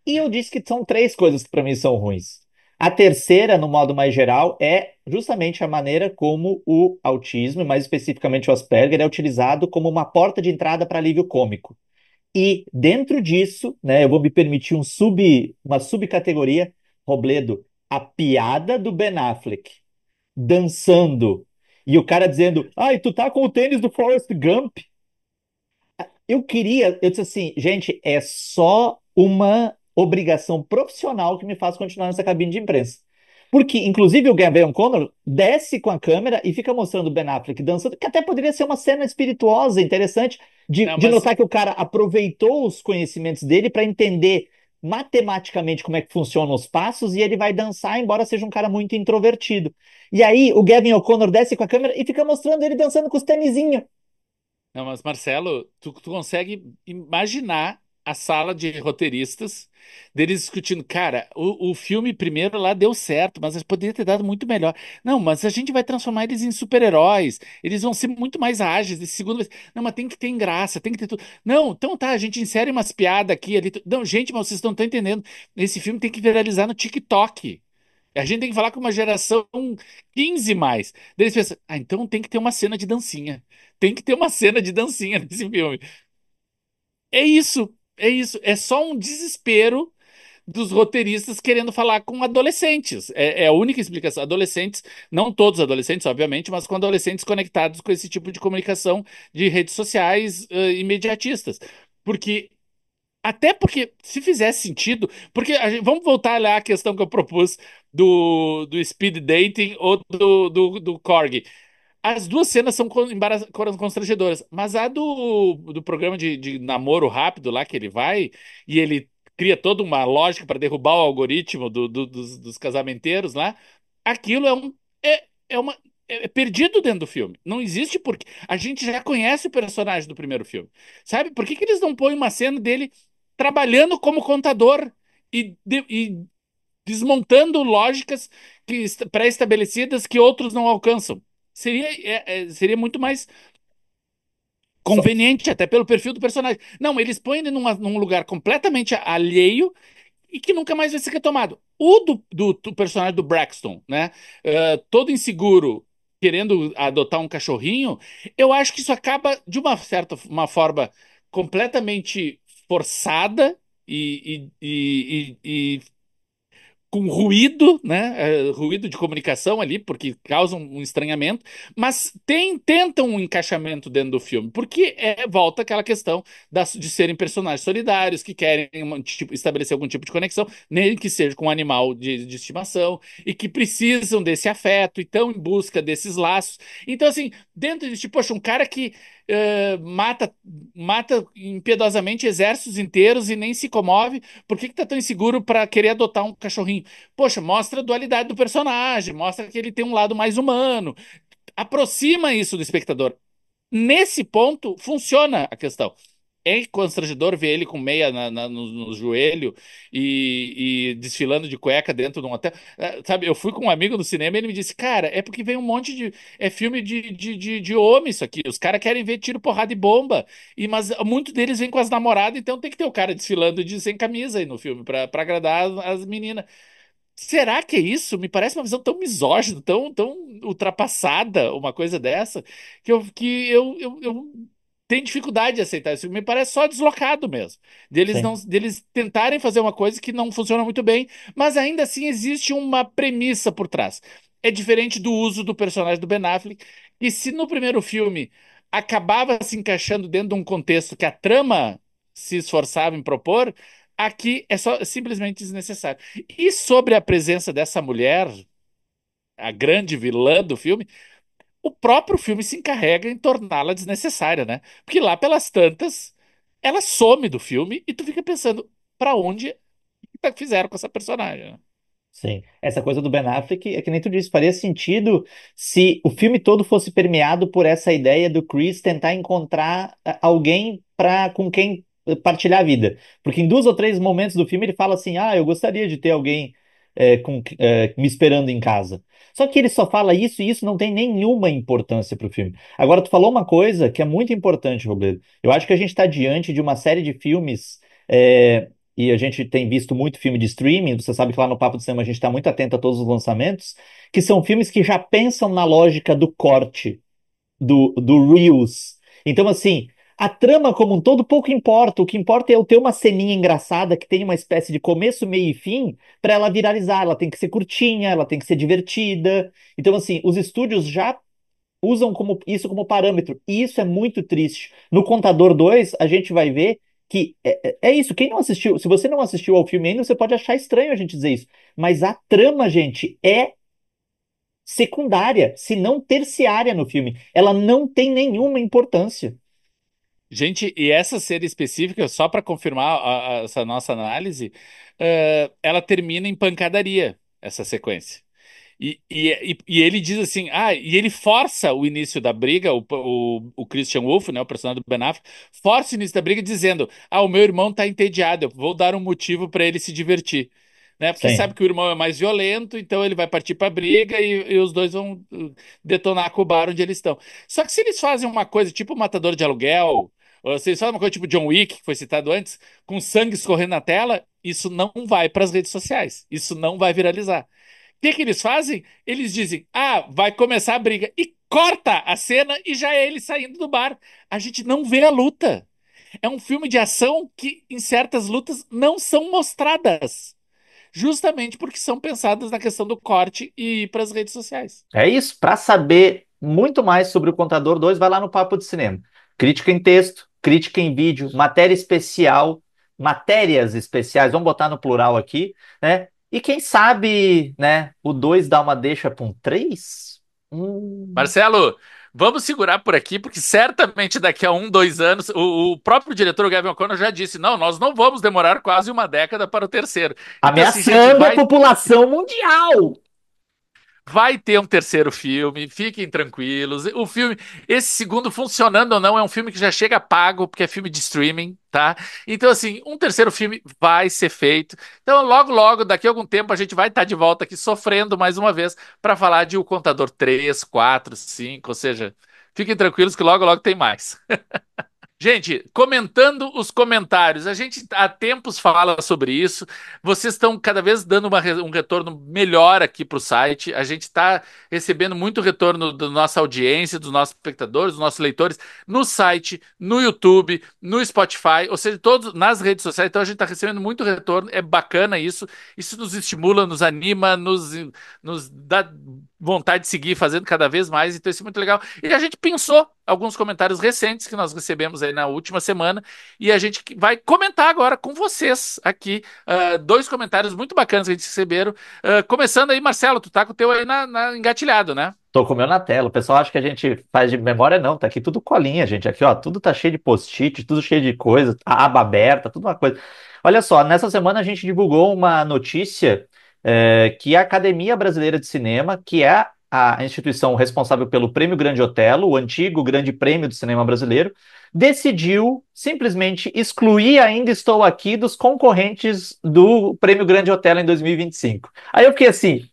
E eu disse que são três coisas que para mim são ruins. A terceira, no modo mais geral, é justamente a maneira como o autismo, e mais especificamente o Asperger, é utilizado como uma porta de entrada para alívio cômico. E dentro disso, né, eu vou me permitir uma subcategoria, Robledo, a piada do Ben Affleck dançando e o cara dizendo: "Ai, tu tá com o tênis do Forrest Gump?" Eu disse assim, gente, é só uma obrigação profissional que me faz continuar nessa cabine de imprensa. Porque, inclusive, o Gavin O'Connor desce com a câmera e fica mostrando o Ben Affleck dançando, que até poderia ser uma cena espirituosa, interessante, Não, de mas notar que o cara aproveitou os conhecimentos dele para entender matematicamente como é que funcionam os passos e ele vai dançar, embora seja um cara muito introvertido. E aí, o Gavin O'Connor desce com a câmera e fica mostrando ele dançando com os tênisinhos. Não, mas Marcelo, tu consegue imaginar a sala de roteiristas deles discutindo, cara, o filme primeiro lá deu certo, mas poderia ter dado muito melhor. Não, mas a gente vai transformar eles em super-heróis, eles vão ser muito mais ágeis. Esse segundo, não, mas tem que ter graça, tem que ter tudo. Não, então tá, a gente insere umas piadas aqui, ali. Não, gente, mas vocês não estão entendendo. Esse filme tem que viralizar no TikTok. A gente tem que falar com uma geração 15 mais. Daí eles pensam, então tem que ter uma cena de dancinha. Tem que ter uma cena de dancinha nesse filme. É isso, é isso. É só um desespero dos roteiristas querendo falar com adolescentes. É a única explicação. Adolescentes, não todos adolescentes, obviamente, mas com adolescentes conectados com esse tipo de comunicação de redes sociais imediatistas. Porque até porque, se fizesse sentido, porque vamos voltar lá à questão que eu propus do speed dating ou do Korg. As duas cenas são constrangedoras, mas a do programa de namoro rápido lá que ele vai e ele cria toda uma lógica para derrubar o algoritmo dos casamenteiros lá, aquilo é uma. É perdido dentro do filme. Não existe porque a gente já conhece o personagem do primeiro filme. Sabe? Por que que eles não põem uma cena dele trabalhando como contador e desmontando lógicas pré-estabelecidas que outros não alcançam? Seria muito mais Só, conveniente, até pelo perfil do personagem. Não, eles põem ele num lugar completamente alheio e que nunca mais vai ser retomado. O do personagem do Braxton, né? Todo inseguro, querendo adotar um cachorrinho, eu acho que isso acaba, de uma forma completamente forçada e com ruído, né? Ruído de comunicação ali, porque causa um estranhamento, mas tentam um encaixamento dentro do filme, porque volta aquela questão de serem personagens solidários, que querem estabelecer algum tipo de conexão, nem que seja com um animal de estimação, e que precisam desse afeto, e estão em busca desses laços. Então, assim, dentro disso, tipo, poxa, um cara que mata impiedosamente exércitos inteiros e nem se comove, por que tá tão inseguro para querer adotar um cachorrinho? Poxa, mostra a dualidade do personagem, mostra que ele tem um lado mais humano, aproxima isso do espectador. Nesse ponto, funciona a questão. É constrangedor ver ele com meia no joelho e desfilando de cueca dentro de um hotel. Sabe, eu fui com um amigo no cinema e ele me disse, cara, é porque vem um monte de. É filme de homem isso aqui. Os caras querem ver tiro, porrada e bomba. Mas muitos deles vêm com as namoradas, então tem que ter o cara desfilando sem camisa aí no filme, pra agradar as meninas. Será que é isso? Me parece uma visão tão misógina, tão ultrapassada, uma coisa dessa, que eu tenho dificuldade de aceitar isso. Me parece só deslocado mesmo. Sim, Deles tentarem fazer uma coisa que não funciona muito bem, mas ainda assim existe uma premissa por trás. É diferente do uso do personagem do Ben Affleck, e se no primeiro filme acabava se encaixando dentro de um contexto que a trama se esforçava em propor, aqui é só simplesmente desnecessário. E sobre a presença dessa mulher, a grande vilã do filme, o próprio filme se encarrega em torná-la desnecessária, né? Porque lá pelas tantas, ela some do filme e tu fica pensando, pra onde fizeram com essa personagem, né? sim. Essa coisa do Ben Affleck, é que nem tu disse, faria sentido se o filme todo fosse permeado por essa ideia do Chris tentar encontrar alguém com quem partilhar a vida. Porque em dois ou três momentos do filme ele fala assim: ah, eu gostaria de ter alguém me esperando em casa. Só que ele só fala isso e isso não tem nenhuma importância pro filme. Agora, tu falou uma coisa que é muito importante, Robledo. Eu acho que a gente está diante de uma série de filmes. E a gente tem visto muito filme de streaming, você sabe que lá no Papo do Cinema a gente está muito atento a todos os lançamentos, que são filmes que já pensam na lógica do corte, do Reels. Então, assim, a trama como um todo pouco importa. O que importa é eu ter uma ceninha engraçada que tem uma espécie de começo, meio e fim para ela viralizar. Ela tem que ser curtinha, ela tem que ser divertida. Então, assim, os estúdios já usam isso como parâmetro. E isso é muito triste. No Contador 2 a gente vai ver que é isso. Quem não assistiu, se você não assistiu ao filme ainda, você pode achar estranho a gente dizer isso. Mas a trama, gente, é secundária, se não terciária no filme. Ela não tem nenhuma importância. Gente, e essa série específica, só para confirmar essa nossa análise, ela termina em pancadaria, essa sequência. E ele diz assim, e ele força o início da briga, o Christian Wolff, né, o personagem do Ben Affleck, força o início da briga dizendo, o meu irmão tá entediado, eu vou dar um motivo para ele se divertir. Né, porque sabe Sim, que o irmão é mais violento, então ele vai partir pra briga e os dois vão detonar com o bar onde eles estão. Só que se eles fazem uma coisa tipo Matador de Aluguel, ou se eles fazem uma coisa tipo John Wick, que foi citado antes, com sangue escorrendo na tela, isso não vai para as redes sociais, isso não vai viralizar. O que que eles fazem? Eles dizem, vai começar a briga. E corta a cena e já é ele saindo do bar. A gente não vê a luta. É um filme de ação que, em certas lutas, não são mostradas. Justamente porque são pensadas na questão do corte e ir para as redes sociais. é isso. Para saber muito mais sobre o Contador 2, vai lá no Papo de Cinema. Crítica em texto, crítica em vídeo, matéria especial, matérias especiais, vamos botar no plural aqui, né? E quem sabe, né, o 2 dá uma deixa para um 3? Marcelo, vamos segurar por aqui, porque certamente daqui a 1, 2 anos, o próprio diretor, o Gavin O'Connor, já disse: não, nós não vamos demorar quase uma década para o terceiro. Então, assim, gente, Ameaçando a população mundial. vai ter um terceiro filme, fiquem tranquilos. O filme, esse segundo, funcionando ou não, é um filme que já chega pago, porque é filme de streaming, tá? Então, assim, um terceiro filme vai ser feito. Então, logo, logo, daqui a algum tempo, a gente vai estar de volta aqui sofrendo mais uma vez para falar de O Contador 3, 4, 5, ou seja, fiquem tranquilos que logo, logo tem mais. Gente, comentando os comentários, a gente há tempos fala sobre isso. Vocês estão cada vez dando um retorno melhor aqui para o site. A gente está recebendo muito retorno da nossa audiência, dos nossos espectadores, dos nossos leitores, no site, no YouTube, no Spotify, ou seja, todos nas redes sociais. Então a gente está recebendo muito retorno. É bacana isso. Isso nos estimula, nos anima, nos dá vontade de seguir fazendo cada vez mais. Então isso é muito legal. E a gente pensou alguns comentários recentes que nós recebemos aí na última semana e a gente vai comentar agora com vocês aqui dois comentários muito bacanas que a gente receberam. Começando aí, Marcelo, tu tá com o teu aí engatilhado, né? Tô com o meu na tela. O pessoal acha que a gente faz de memória, não. Tá aqui tudo colinha, gente. Aqui, ó, tudo tá cheio de post-it, tudo cheio de coisa, a aba aberta, tudo uma coisa. Olha só, nessa semana a gente divulgou uma notícia que a Academia Brasileira de Cinema, que é a instituição responsável pelo Prêmio Grande Otelo, o antigo Grande Prêmio do Cinema Brasileiro, decidiu simplesmente excluir Ainda Estou Aqui dos concorrentes do Prêmio Grande Otelo em 2025. Aí eu fiquei assim,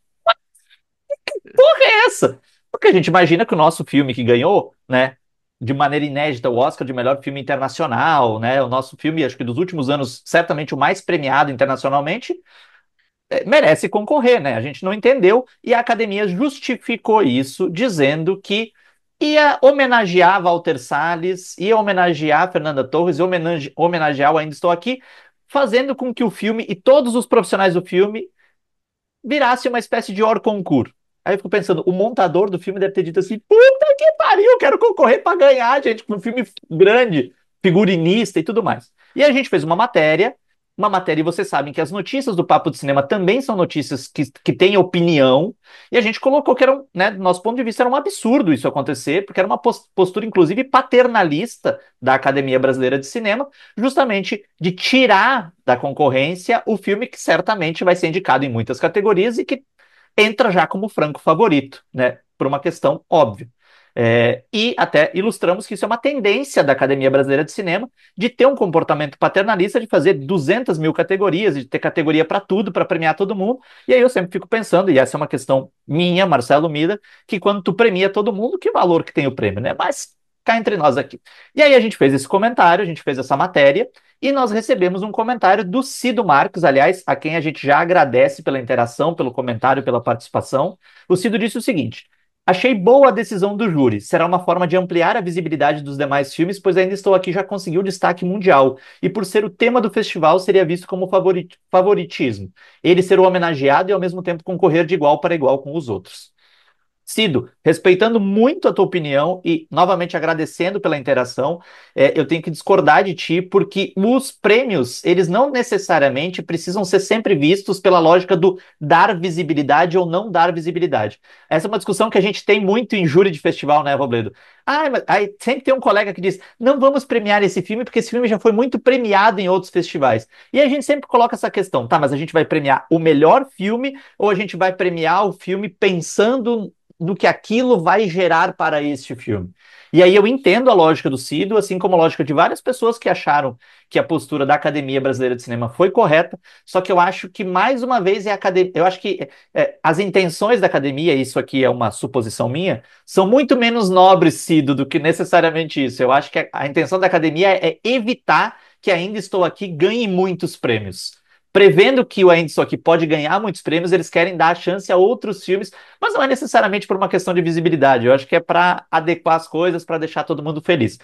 porra é essa? Porque a gente imagina que o nosso filme que ganhou, né, de maneira inédita, o Oscar de melhor filme internacional, né, o nosso filme, acho que dos últimos anos, certamente o mais premiado internacionalmente, merece concorrer, né? A gente não entendeu e a academia justificou isso, dizendo que ia homenagear Walter Salles, ia homenagear Fernanda Torres, ia homenagear o Ainda Estou Aqui, fazendo com que o filme e todos os profissionais do filme virasse uma espécie de hors concours. Aí eu fico pensando, o montador do filme deve ter dito assim: puta que pariu, quero concorrer para ganhar, gente, com um filme grande, figurinista e tudo mais. E a gente fez uma matéria, e vocês sabem que as notícias do Papo de Cinema também são notícias que têm opinião, e a gente colocou que era, né, do nosso ponto de vista, era um absurdo isso acontecer, porque era uma postura, inclusive, paternalista da Academia Brasileira de Cinema, justamente de tirar da concorrência o filme que certamente vai ser indicado em muitas categorias e que entra já como franco favorito, né? Por uma questão óbvia. E até ilustramos que isso é uma tendência da Academia Brasileira de Cinema de ter um comportamento paternalista, de fazer 200 mil categorias, de ter categoria para tudo, para premiar todo mundo. E aí eu sempre fico pensando, e essa é uma questão minha, Marcelo Mida, que quando tu premia todo mundo, que valor que tem o prêmio, né? Mas cá entre nós aqui. E aí a gente fez esse comentário, a gente fez essa matéria, e nós recebemos um comentário do Cido Marques, aliás, a quem a gente já agradece pela interação, pelo comentário, pela participação. O Cido disse o seguinte: achei boa a decisão do júri. Será uma forma de ampliar a visibilidade dos demais filmes, pois Ainda Estou Aqui já conseguiu destaque mundial. E por ser o tema do festival, seria visto como favoritismo. Ele ser o homenageado e ao mesmo tempo concorrer de igual para igual com os outros. Cido, respeitando muito a tua opinião e novamente agradecendo pela interação, eu tenho que discordar de ti, porque os prêmios, eles não necessariamente precisam ser sempre vistos pela lógica do dar visibilidade ou não dar visibilidade. Essa é uma discussão que a gente tem muito em júri de festival, né, Robledo? Mas aí sempre tem um colega que diz: não vamos premiar esse filme porque esse filme já foi muito premiado em outros festivais. E a gente sempre coloca essa questão: tá, mas a gente vai premiar o melhor filme ou a gente vai premiar o filme pensando do que aquilo vai gerar para este filme? E aí eu entendo a lógica do Cido, assim como a lógica de várias pessoas que acharam que a postura da Academia Brasileira de Cinema foi correta, só que eu acho que, mais uma vez, eu acho que as intenções da Academia, isso aqui é uma suposição minha, são muito menos nobres, Cido, do que necessariamente isso. Eu acho que a intenção da Academia é evitar que Ainda Estou Aqui ganhe muitos prêmios. Prevendo que o Ainda Estou Aqui pode ganhar muitos prêmios, eles querem dar chance a outros filmes, mas não é necessariamente por uma questão de visibilidade. Eu acho que é para adequar as coisas, para deixar todo mundo feliz.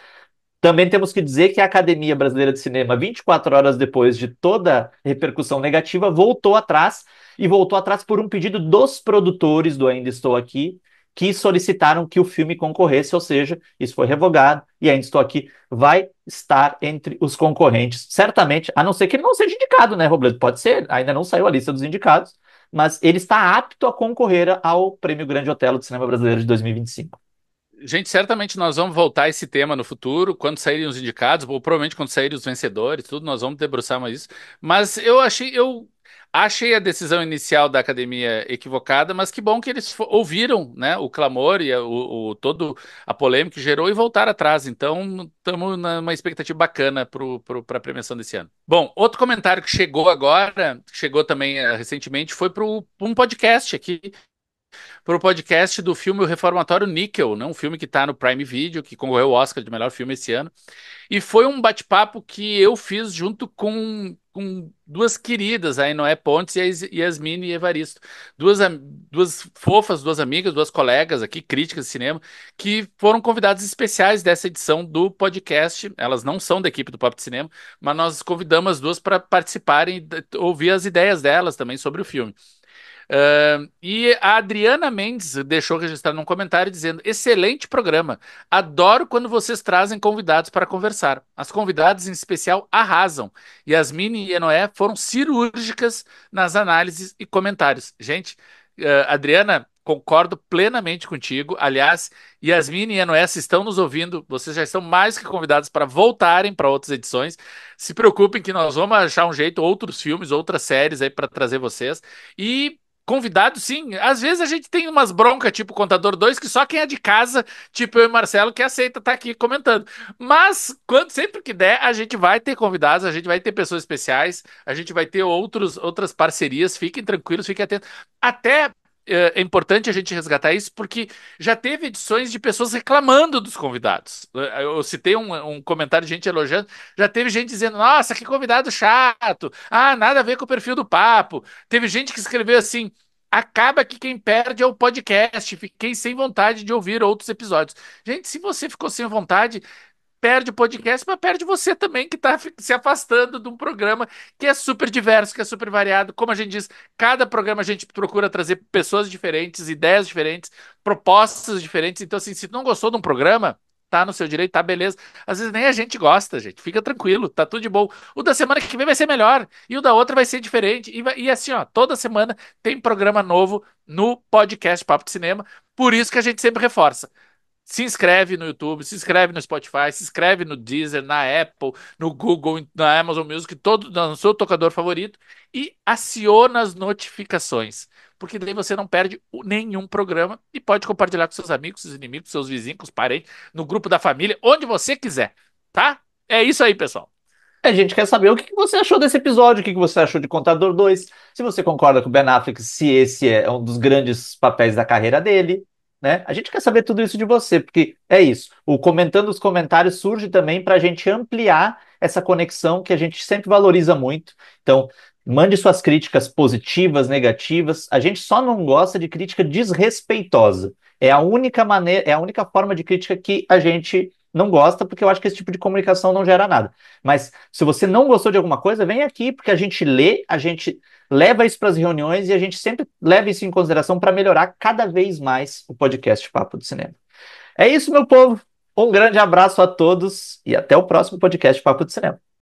Também temos que dizer que a Academia Brasileira de Cinema, 24 horas depois de toda repercussão negativa, voltou atrás, e voltou atrás por um pedido dos produtores do Ainda Estou Aqui, que solicitaram que o filme concorresse, ou seja, isso foi revogado, e Ainda Estou Aqui vai estar entre os concorrentes, certamente, a não ser que ele não seja indicado, né, Robledo? Pode ser, ainda não saiu a lista dos indicados, mas ele está apto a concorrer ao Prêmio Grande Otelo de Cinema Brasileiro de 2025. Gente, certamente nós vamos voltar a esse tema no futuro, quando saírem os indicados, ou provavelmente quando saírem os vencedores, tudo, nós vamos debruçar mais isso. Mas eu achei a decisão inicial da academia equivocada, mas que bom que eles ouviram, né, o clamor e todo a polêmica que gerou e voltaram atrás. Então, estamos numa expectativa bacana para a premiação desse ano. Bom, outro comentário que chegou agora, que chegou também recentemente, foi para um podcast aqui para o podcast do filme O Reformatório Níquel, né? Um filme que está no Prime Video, que concorreu ao Oscar de melhor filme esse ano. E foi um bate-papo que eu fiz junto com duas queridas, a Noé Pontes e a Yasmine e Evaristo. Duas fofas, duas amigas, duas colegas aqui, críticas de cinema, que foram convidadas especiais dessa edição do podcast. Elas não são da equipe do Papo de Cinema, mas nós convidamos as duas para participarem e ouvir as ideias delas também sobre o filme. E a Adriana Mendes deixou registrado num comentário dizendo: excelente programa, adoro quando vocês trazem convidados para conversar. As convidadas em especial arrasam. Yasmine e Enoé foram cirúrgicas nas análises e comentários. Gente, Adriana, concordo plenamente contigo. Aliás, Yasmine e Enoé, se estão nos ouvindo, vocês já estão mais que convidados para voltarem para outras edições. Se preocupem que nós vamos achar um jeito, outros filmes, outras séries aí para trazer vocês. E convidado, sim. Às vezes a gente tem umas broncas, tipo Contador 2, que só quem é de casa, tipo eu e Marcelo, que aceita estar aqui comentando. Mas, sempre que der, a gente vai ter convidados, a gente vai ter pessoas especiais, a gente vai ter outras parcerias. Fiquem tranquilos, fiquem atentos. Até é importante a gente resgatar isso, porque já teve edições de pessoas reclamando dos convidados. Eu citei um comentário de gente elogiando, já teve gente dizendo: nossa, que convidado chato, nada a ver com o perfil do papo. Teve gente que escreveu assim: acaba que quem perde é o podcast, fiquei sem vontade de ouvir outros episódios. Gente, se você ficou sem vontade, perde o podcast, mas perde você também, que está se afastando de um programa que é super diverso, que é super variado. Como a gente diz, cada programa a gente procura trazer pessoas diferentes, ideias diferentes, propostas diferentes. Então, assim, se tu não gostou de um programa, tá no seu direito, tá beleza. Às vezes nem a gente gosta, gente. Fica tranquilo, tá tudo de bom. O da semana que vem vai ser melhor e o da outra vai ser diferente. E assim, ó, toda semana tem programa novo no podcast Papo de Cinema. Por isso que a gente sempre reforça: se inscreve no YouTube, se inscreve no Spotify, se inscreve no Deezer, na Apple, no Google, na Amazon Music, todo no seu tocador favorito, e aciona as notificações, porque daí você não perde nenhum programa e pode compartilhar com seus amigos, seus inimigos, seus vizinhos, com os parentes, no grupo da família, onde você quiser, tá? É isso aí, pessoal. A gente quer saber o que você achou desse episódio, o que você achou de Contador 2, se você concorda com o Ben Affleck, se esse é um dos grandes papéis da carreira dele, né? A gente quer saber tudo isso de você, porque é isso. O Comentando os Comentários surge também para a gente ampliar essa conexão que a gente sempre valoriza muito. Então, mande suas críticas positivas, negativas. A gente só não gosta de crítica desrespeitosa. É a única maneira, é a única forma de crítica que a gente não gosta, porque eu acho que esse tipo de comunicação não gera nada. Mas se você não gostou de alguma coisa, vem aqui, porque a gente lê, a gente leva isso para as reuniões e a gente sempre leva isso em consideração para melhorar cada vez mais o podcast Papo de Cinema. É isso, meu povo. Um grande abraço a todos e até o próximo podcast Papo de Cinema.